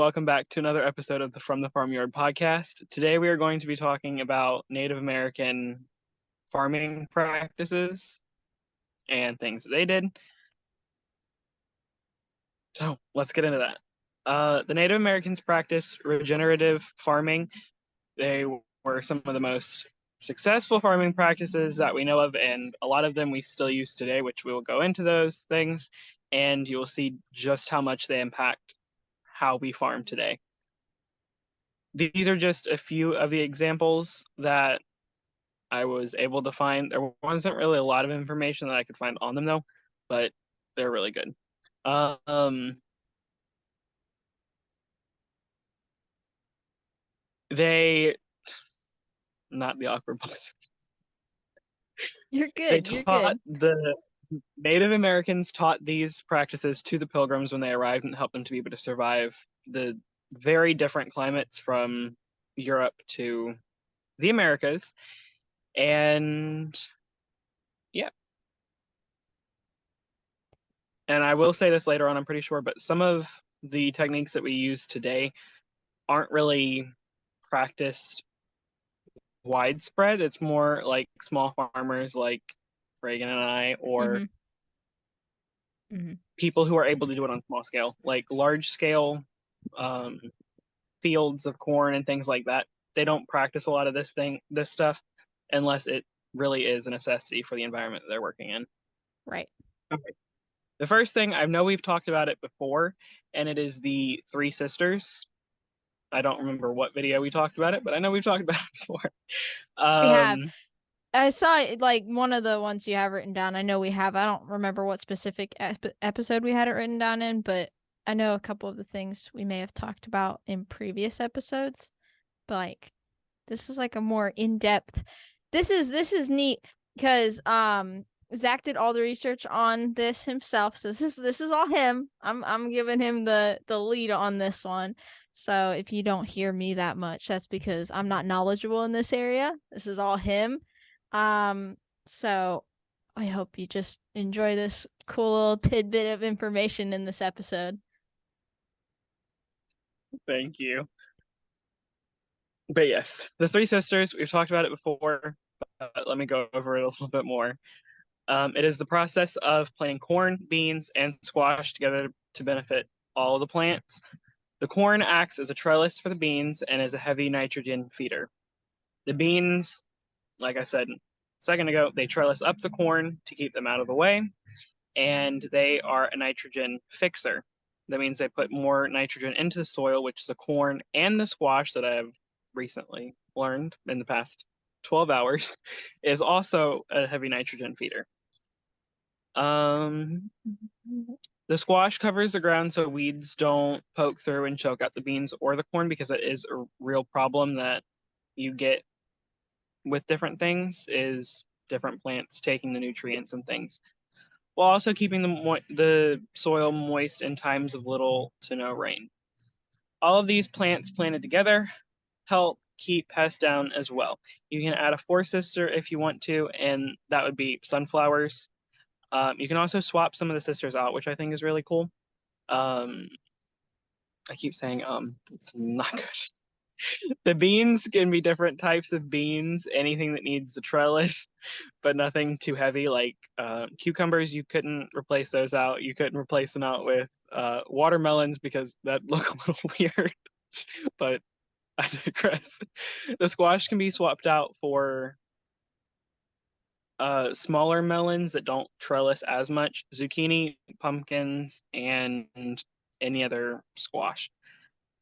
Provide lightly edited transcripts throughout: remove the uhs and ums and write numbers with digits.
welcome back to another episode of the From the Farmyard podcast. Today we are going to be talking about Native American farming practices and things that they did. So let's get into that. The Native Americans practiced regenerative farming. They were some of the most successful farming practices that we know of, and a lot of them we still use today, which we will go into those things, and you will see just how much they impact how we farm today. These are just a few of the examples that I was able to find. There wasn't really a lot of information that I could find on them though, but they're really good. They, not the awkward pause. You're They good. You're taught good. the Native Americans taught these practices to the Pilgrims when they arrived and helped them to be able to survive the very different climates from Europe to the Americas. And yeah. And I will say this later on, I'm pretty sure, but some of the techniques that we use today aren't really practiced widespread. It's more like small farmers like Reagan and I, or people who are able to do it on small scale, like large scale fields of corn and things like that. They don't practice a lot of this stuff, unless it really is a necessity for the environment that they're working in. Right. Okay. The first thing, I know we've talked about it before, and it is the Three Sisters. I don't remember what video we talked about it, but I know we've talked about it before. We have. I saw it, like one of the ones you have written down. I know we have. I don't remember what specific episode we had it written down in, but I know a couple of the things we may have talked about in previous episodes. But like, this is like a more in-depth. This is neat because Zach did all the research on this himself, so this is all him. I'm giving him the lead on this one. So if you don't hear me that much, that's because I'm not knowledgeable in this area. This is all him. So I hope you just enjoy this cool little tidbit of information in this episode. Thank you. But yes, the Three Sisters, we've talked about it before, but let me go over it a little bit more. It is the process of planting corn, beans, and squash together to benefit all of the plants. The corn acts as a trellis for the beans and is a heavy nitrogen feeder. The beans, like I said a second ago, they trellis up the corn to keep them out of the way, and they are a nitrogen fixer. That means they put more nitrogen into the soil, which the corn and the squash that I have recently learned in the past 12 hours is also a heavy nitrogen feeder. The squash covers the ground so weeds don't poke through and choke out the beans or the corn, because it is a real problem that you get with different things, is different plants taking the nutrients and things, while also keeping the soil moist in times of little to no rain. All of these plants planted together help keep pests down as well. You can add a fourth sister if you want to, and that would be sunflowers. You can also swap some of the sisters out, which I think is really cool. I keep saying it's not good. The beans can be different types of beans, anything that needs a trellis, but nothing too heavy. Like cucumbers, you couldn't replace those out. You couldn't replace them out with watermelons because that look a little weird, but I digress. The squash can be swapped out for smaller melons that don't trellis as much, zucchini, pumpkins, and any other squash,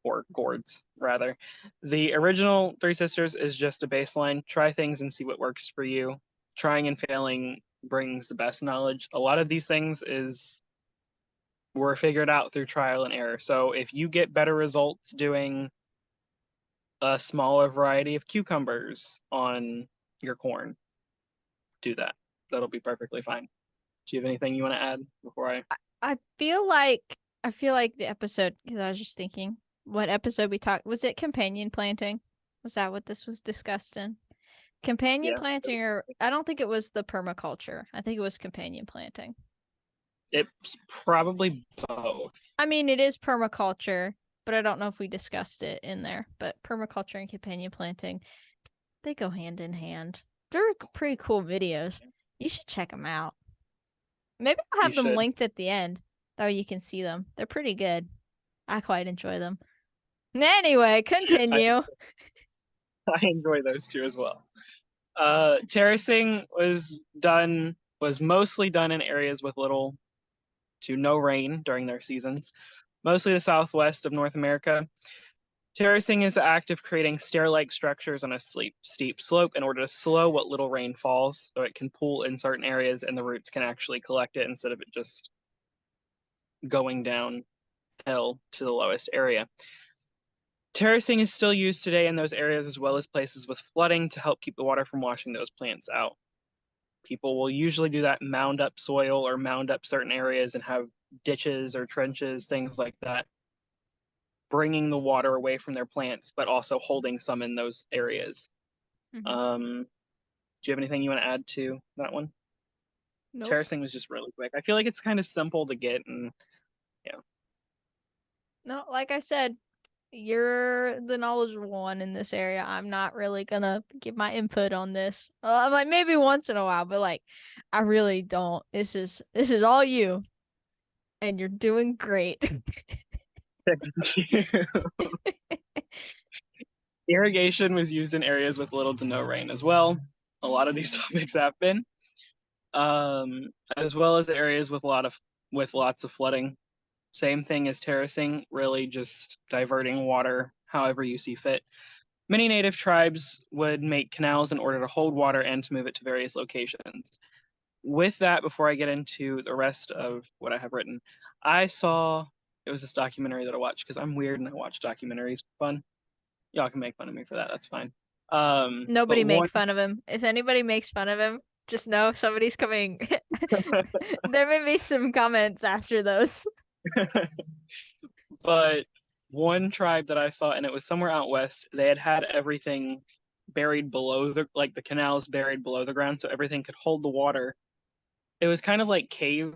or gourds rather. The original Three Sisters is just a baseline. Try things and see what works for you. Trying and failing brings the best knowledge. A lot of these things were figured out through trial and error. So if you get better results doing a smaller variety of cucumbers on your corn, do that. That'll be perfectly fine. Do you have anything you want to add before I feel like the episode, because I was just thinking what episode we talked, was it companion planting? Was that what this was discussed in? Companion planting, or I don't think it was the permaculture. I think it was companion planting. It's probably both. I mean, it is permaculture, but I don't know if we discussed it in there. But permaculture and companion planting, they go hand in hand. They're pretty cool videos. You should check them out. Maybe I'll have them linked at the end, that way you can see them. They're pretty good. I quite enjoy them. Anyway, continue. I enjoy those too as well. Terracing was mostly done in areas with little to no rain during their seasons, mostly the southwest of North America. Terracing is the act of creating stair-like structures on a steep slope in order to slow what little rain falls, so it can pool in certain areas and the roots can actually collect it instead of it just going downhill to the lowest area. Terracing is still used today in those areas as well as places with flooding to help keep the water from washing those plants out. People will usually do that, mound up soil or mound up certain areas and have ditches or trenches, things like that, bringing the water away from their plants, but also holding some in those areas. Do you have anything you want to add to that one? Nope. Terracing was just really quick. I feel like it's kind of simple to get, and yeah. No, like I said, you're the knowledgeable one in this area. I'm not really gonna give my input on this. I'm like, maybe once in a while, but like, I really don't. This is all you, and you're doing great. Thank you. Irrigation was used in areas with little to no rain as well. A lot of these topics have been, as well as areas with lots of flooding. Same thing as terracing, really just diverting water however you see fit. Many native tribes would make canals in order to hold water and to move it to various locations. With that, before I get into the rest of what I have written, it was this documentary that I watched because I'm weird and I watch documentaries for fun. Y'all can make fun of me for that. That's fine. Nobody make fun of him. If anybody makes fun of him, just know somebody's coming. There may be some comments after those. But one tribe that I saw, and it was somewhere out west, they had everything buried below the canals buried below the ground, so everything could hold the water. It was kind of like cave.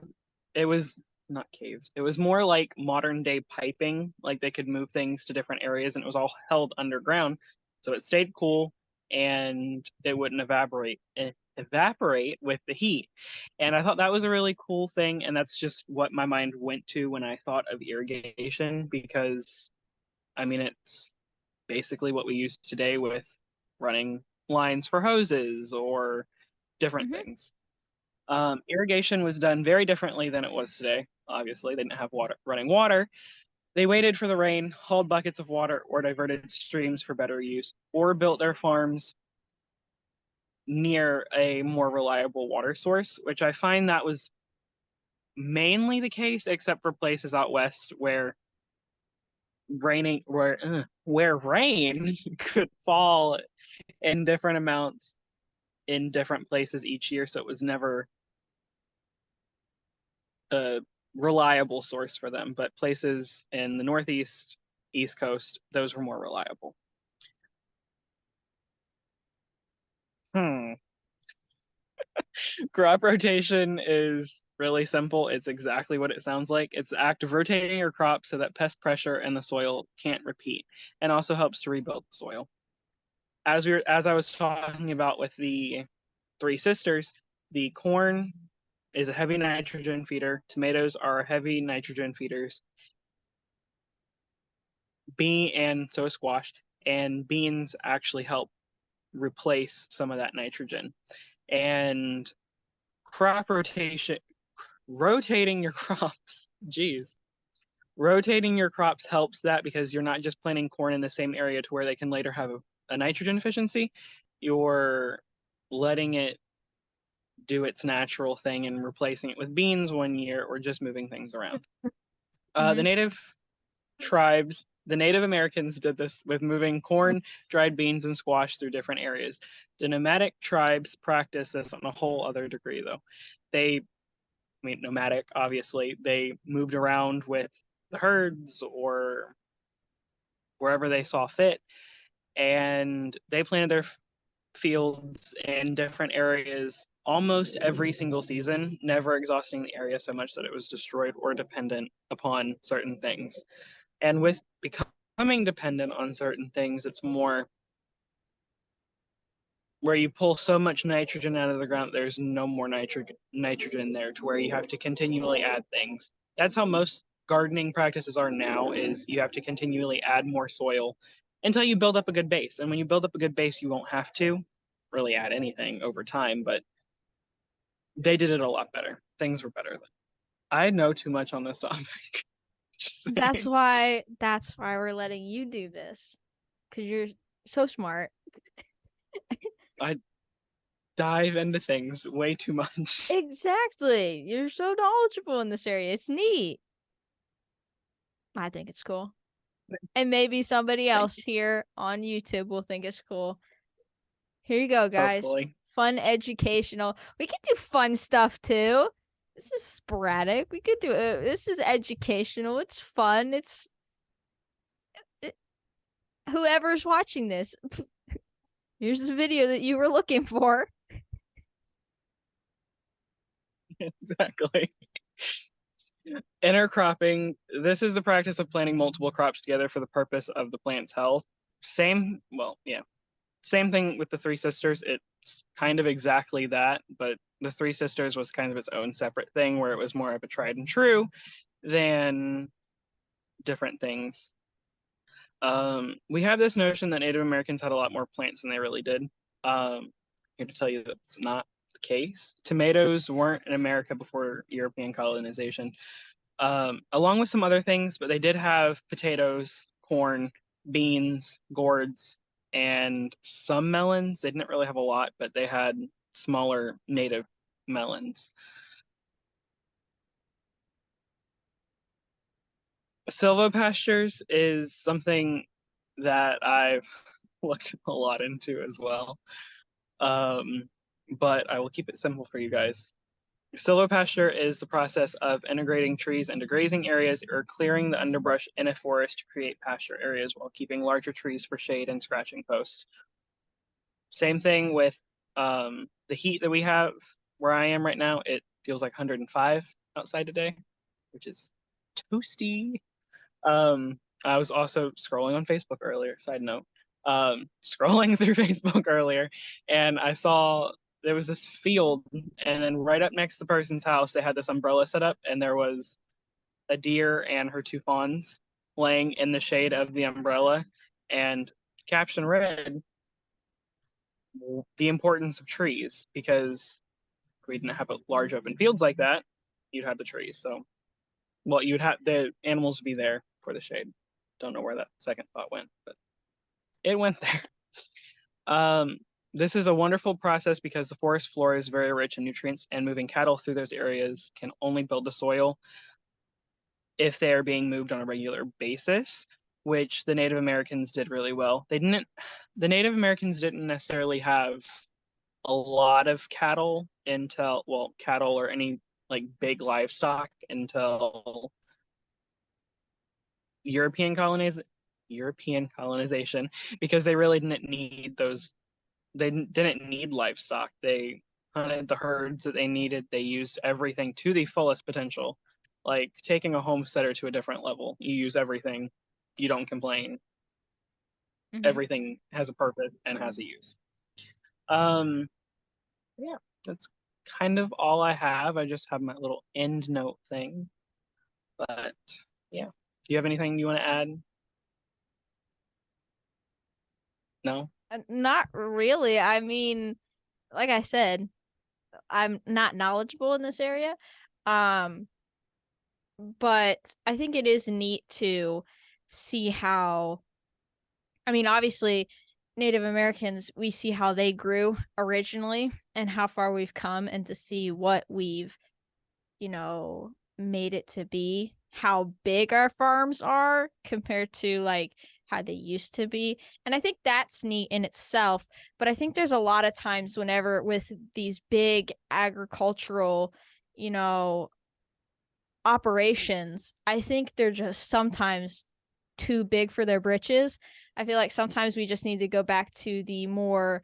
It was not caves. It was more like modern day piping. Like they could move things to different areas, and it was all held underground, so it stayed cool and it wouldn't evaporate with the heat. And I thought that was a really cool thing, and that's just what my mind went to when I thought of irrigation, because I mean it's basically what we use today with running lines for hoses or different things. Irrigation was done very differently than it was today. Obviously, they didn't have running water. They waited for the rain, hauled buckets of water, or diverted streams for better use, or built their farms near a more reliable water source, which I find that was mainly the case, except for places out west where rain could fall in different amounts in different places each year, so it was never a reliable source for them. But places in the Northeast, East Coast, those were more reliable. Crop rotation is really simple. It's exactly what it sounds like. It's the act of rotating your crop so that pest pressure in the soil can't repeat, and also helps to rebuild the soil. As I was talking about with the three sisters, the corn is a heavy nitrogen feeder. Tomatoes are heavy nitrogen feeders. And so is squash. And beans actually help replace some of that nitrogen. And crop rotation, rotating your crops, rotating your crops helps that, because you're not just planting corn in the same area to where they can later have a nitrogen deficiency. You're letting it do its natural thing and replacing it with beans one year, or just moving things around. The native tribes, the Native Americans did this with moving corn, dried beans, and squash through different areas. The nomadic tribes practice this on a whole other degree, though. Nomadic, obviously, they moved around with the herds or wherever they saw fit, and they planted their fields in different areas almost every single season, never exhausting the area so much that it was destroyed or dependent upon certain things. And with becoming dependent on certain things, it's more where you pull so much nitrogen out of the ground, there's no more nitrogen there, to where you have to continually add things. That's how most gardening practices are now, is you have to continually add more soil until you build up a good base. And when you build up a good base, you won't have to really add anything over time, but they did it a lot better. Things were better then. I know too much on this topic. That's why we're letting you do this, because you're so smart. I dive into things way too much. Exactly. You're so knowledgeable in this area. It's neat. I think it's cool. And maybe somebody else here on YouTube will think it's cool. Here you go, guys. Hopefully. Fun educational. We can do fun stuff too. This is sporadic. We could do it. This is educational. It's fun. Whoever's watching this. Here's the video that you were looking for. Exactly. Intercropping. This is the practice of planting multiple crops together for the purpose of the plant's health. Same thing with the Three Sisters. It's kind of exactly that, but the Three Sisters was kind of its own separate thing, where it was more of a tried and true than different things. We have this notion that Native Americans had a lot more plants than they really did. Here to tell you that's not the case. Tomatoes weren't in America before European colonization, along with some other things, but they did have potatoes, corn, beans, gourds, and some melons. They didn't really have a lot, but they had smaller native melons. Silvopastures is something that I've looked a lot into as well. But I will keep it simple for you guys. Silvopasture is the process of integrating trees into grazing areas or clearing the underbrush in a forest to create pasture areas while keeping larger trees for shade and scratching posts. Same thing with the heat that we have where I am right now. It feels like 105 outside today, which is toasty. I was also scrolling on Facebook earlier, side note, scrolling through Facebook earlier, and I saw there was this field, and then right up next to the person's house, they had this umbrella set up, and there was a deer and her two fawns laying in the shade of the umbrella, and caption read, the importance of trees, because if we didn't have large open fields like that, you'd have the trees. So, well, you'd have the animals would be there for the shade. Don't know where that second thought went, but it went there. This is a wonderful process because the forest floor is very rich in nutrients, and moving cattle through those areas can only build the soil if they are being moved on a regular basis, which the Native Americans did really well. The Native Americans didn't necessarily have a lot of cattle cattle or any like big livestock until European colonization, because they really didn't need those. They didn't need livestock. They hunted the herds that they needed. They used everything to the fullest potential, like taking a homesteader to a different level. You use everything. You don't complain. Mm-hmm. Everything has a purpose and has a use. Yeah, that's kind of all I have. I just have my little end note thing. But yeah. Do you have anything you want to add? No? Not really. I mean, like I said, I'm not knowledgeable in this area. But I think it is neat to see how, I mean, obviously, Native Americans, we see how they grew originally and how far we've come, and to see what we've, made it to be, how big our farms are compared to like how they used to be. And I think that's neat in itself. But I think there's a lot of times whenever with these big agricultural, operations, I think they're just sometimes too big for their britches. I feel like sometimes we just need to go back to the more,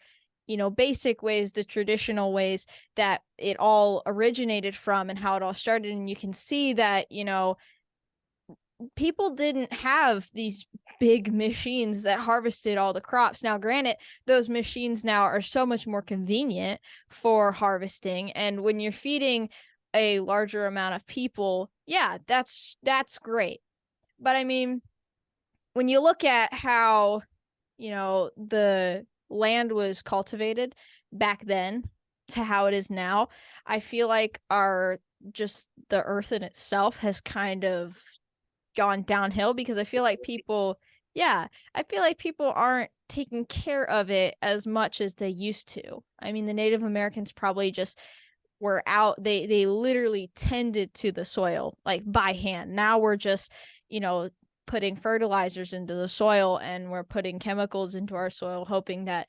basic ways, the traditional ways that it all originated from and how it all started. And you can see that, people didn't have these big machines that harvested all the crops. Now, granted, those machines now are so much more convenient for harvesting. And when you're feeding a larger amount of people, yeah, that's great. But I mean, when you look at how, the land was cultivated back then to how it is now, I feel like the earth in itself has kind of gone downhill, because I feel like people aren't taking care of it as much as they used to. I mean, the Native Americans probably just were out, they literally tended to the soil like by hand. Now we're just, putting fertilizers into the soil, and we're putting chemicals into our soil, hoping that,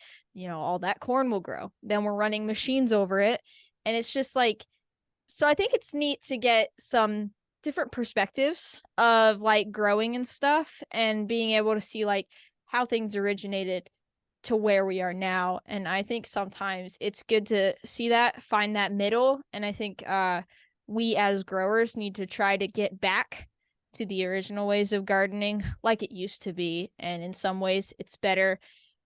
all that corn will grow. Then we're running machines over it, and it's just like, so I think it's neat to get some different perspectives of like growing and stuff, and being able to see like how things originated to where we are now. And I think sometimes it's good to see that, find that middle. And I think we as growers need to try to get back to the original ways of gardening like it used to be. And in some ways it's better.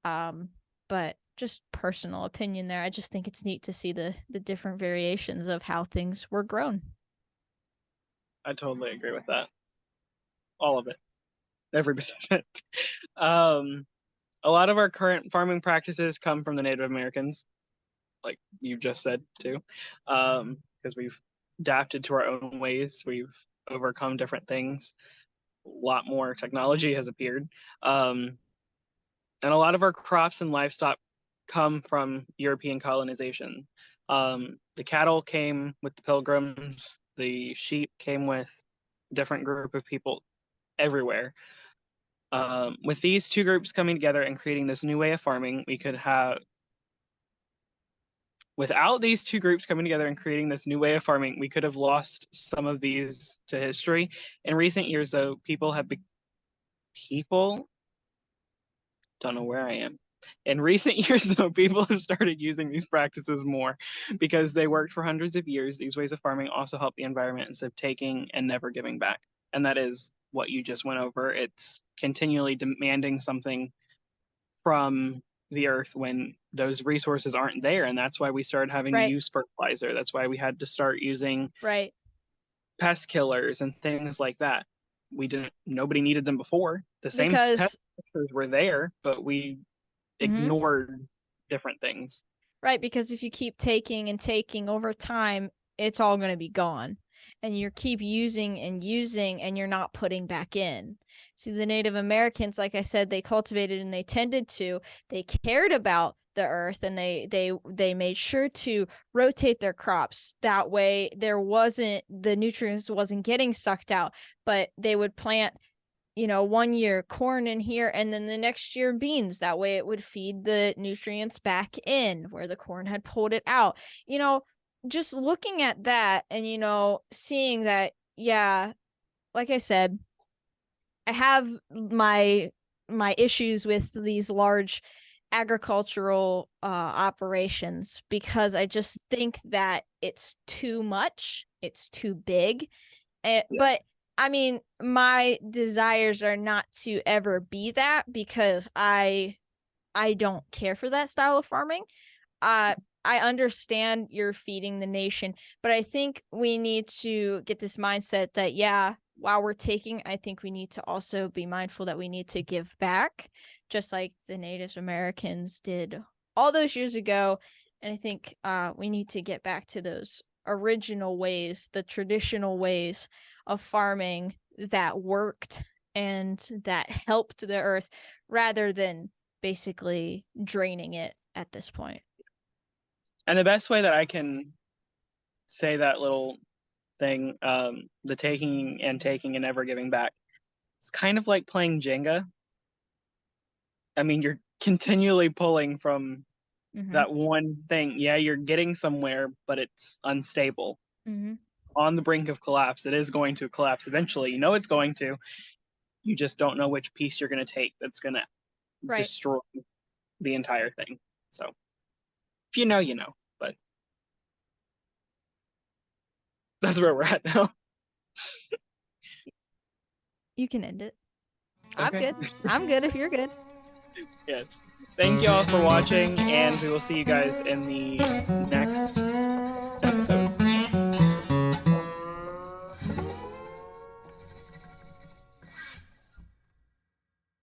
But just personal opinion there. I just think it's neat to see the different variations of how things were grown. I totally agree with that. All of it. Every bit of it. A lot of our current farming practices come from the Native Americans, like you just said too, because we've adapted to our own ways. We've overcome different things. A lot more technology has appeared. And a lot of our crops and livestock come from European colonization. The cattle came with the pilgrims, the sheep came with a different group of people everywhere. With these two groups coming together and creating this new way of farming, we could have, without these two groups coming together and creating this new way of farming, we could have lost some of these to history. In recent years, though, people, don't know where I am. In recent years, though, people have started using these practices more because they worked for hundreds of years. These ways of farming also help the environment instead of taking and never giving back. And that is what you just went over. It's continually demanding something from the earth when those resources aren't there. And that's why we started having to Right. use fertilizer. That's why we had to start using Right. pest killers and things like that. Nobody needed them before. The same pest Because killers were there, but we ignored different things. Right, because if you keep taking and taking over time, it's all going to be gone. And you keep using and using, and you're not putting back in. See, the Native Americans, like I said, they cultivated and they tended to. They cared about the earth, and they made sure to rotate their crops. That way, the nutrients wasn't getting sucked out, but they would plant 1 year corn in here, and then the next year beans. That way it would feed the nutrients back in where the corn had pulled it out. Just looking at that and, seeing that, yeah, like I said, I have my issues with these large agricultural operations, because I just think that it's too much. It's too big. But I mean, my desires are not to ever be that, because I don't care for that style of farming. I understand you're feeding the nation, but I think we need to get this mindset that, yeah, while we're taking, I think we need to also be mindful that we need to give back, just like the Native Americans did all those years ago. And I think we need to get back to those original ways, the traditional ways of farming that worked and that helped the earth, rather than basically draining it at this point. And the best way that I can say that little thing, the taking and never giving back, it's kind of like playing Jenga. I mean, you're continually pulling from that one thing. Yeah, you're getting somewhere, but it's unstable. On the brink of collapse. It is going to collapse eventually. You know it's going to. You just don't know which piece you're going to take that's going to destroy the entire thing. So if you know, you know. But that's where we're at now. You can end it. Okay. I'm good. I'm good if you're good. Yes. Thank you all for watching, and we will see you guys in the next